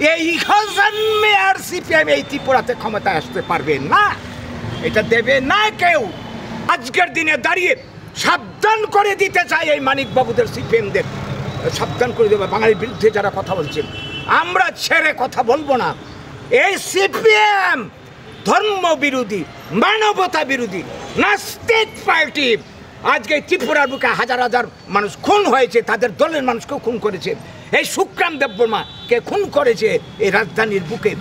এই জন্মে আর সিপিএম এই ত্রিপুরাতে ক্ষমতায় আসতে পারবে না, এটা দেবে না কেউ। আজকের দিনে দাঁড়িয়ে সাবধান করে দিতে চাই এই মানিকবাবুদের, সিপিএমদের সাবধান করে দেবে। বাঙালির বিরুদ্ধে যারা কথা বলছেন, আমরা ছেড়ে কথা বলবো না। এই সিপিএম ধর্ম বিরোধী, মানবতা বিরোধী, নাস্তিক পার্টি। আজকে ত্রিপুরার বুকে হাজার হাজার মানুষ খুন হয়েছে, তাদের দলের মানুষকেও খুন করেছে। এই সুখরাম দেববর্মাকে খুন করেছে এই রাজধানীর বুকে।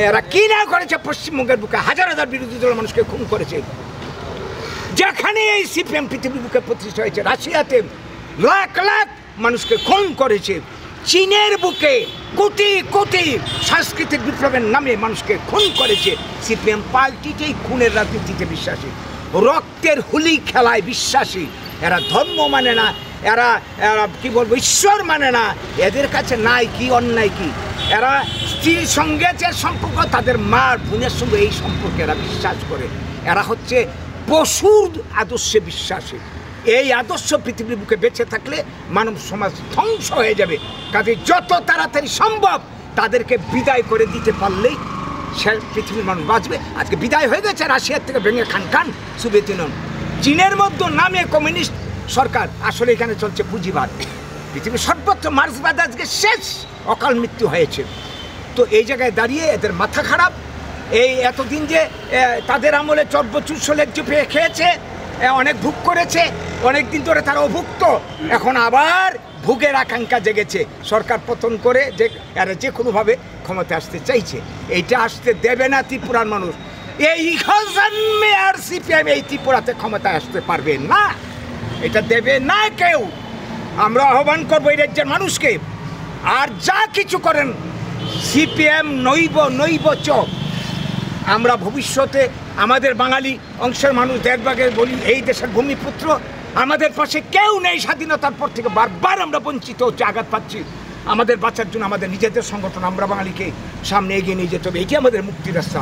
এরা কি না করেছে পশ্চিমবঙ্গের বুকে, হাজার হাজার বিরোধী দলের মানুষকে খুন করেছে। যেখানে এই সিপিএম পৃথিবীর বুকে প্রতিষ্ঠা হয়েছে, রাশিয়াতে লাখ লাখ মানুষকে খুন করেছে। চীনের বুকে কোটি কোটি সাংস্কৃতিক বিপ্লবের নামে মানুষকে খুন করেছে। সিপিএম পার্টিতেই খুনের রাজনীতিতে বিশ্বাসী, রক্তের হুলি খেলায় বিশ্বাসী। এরা ধর্ম মানে না, এরা কি বলবো, ঈশ্বর মানে না। এদের কাছে নাই কি অন্যায় কি। এরা স্ত্রীর সঙ্গে যে সম্পর্ক, তাদের মার বোনের সঙ্গে এই সম্পর্কে এরা বিশ্বাস করে। এরা হচ্ছে পশুর আদর্শে বিশ্বাসী। এই আদর্শ পৃথিবীর বুকে বেঁচে থাকলে মানব সমাজ ধ্বংস হয়ে যাবে। কাজে যত তাড়াতাড়ি সম্ভব তাদেরকে বিদায় করে দিতে পারলেই সে পৃথিবীর মানুষ বাঁচবে। আজকে বিদায় হয়ে গেছে রাশিয়ার থেকে ভেঙে খান খান সোভিয়েত ইউনিয়ন। চীনের মধ্যে নামে কমিউনিস্ট সরকার, আসলে এখানে চলছে পুঁজিবাদ। পৃথিবীর সর্বোচ্চ মার্ক্সবাদ আজকে শেষ, অকাল মৃত্যু হয়েছে। তো এই জায়গায় দাঁড়িয়ে এদের মাথা খারাপ। এই এতদিন যে তাদের আমলে চর্বচুষলের চুপে খেয়েছে, অনেক ভোগ করেছে, অনেক দিন ধরে তারা অভুক্ত। এখন আবার ভোগের আকাঙ্ক্ষা জেগেছে। সরকার পতন করে যে এরা যে কোনোভাবে ক্ষমতা আসতে চাইছে, এইটা আসতে দেবে না ত্রিপুরার মানুষ। এই জন্মে আর সিপিএম এই ত্রিপুরাতে ক্ষমতায় আসতে পারবে না, এটা দেবে না কেউ। আমরা আহ্বান করবো এই রাজ্যের মানুষকে, আর যা কিছু করেন সিপিএম নৈব নৈব চ। আমরা ভবিষ্যতে আমাদের বাঙালি অংশের মানুষ দেড়ভাগে বলি, এই দেশের ভূমিপুত্র, আমাদের পাশে কেউ নেই। স্বাধীনতার পর থেকে বারবার আমরা বঞ্চিত হচ্ছে, আঘাত পাচ্ছি। আমাদের বাঁচার জন্য আমাদের নিজেদের সংগঠন, আমরা বাঙালিকে সামনে এগিয়ে নিয়ে যেতে হবে। এটি আমাদের মুক্তির রাস্তা।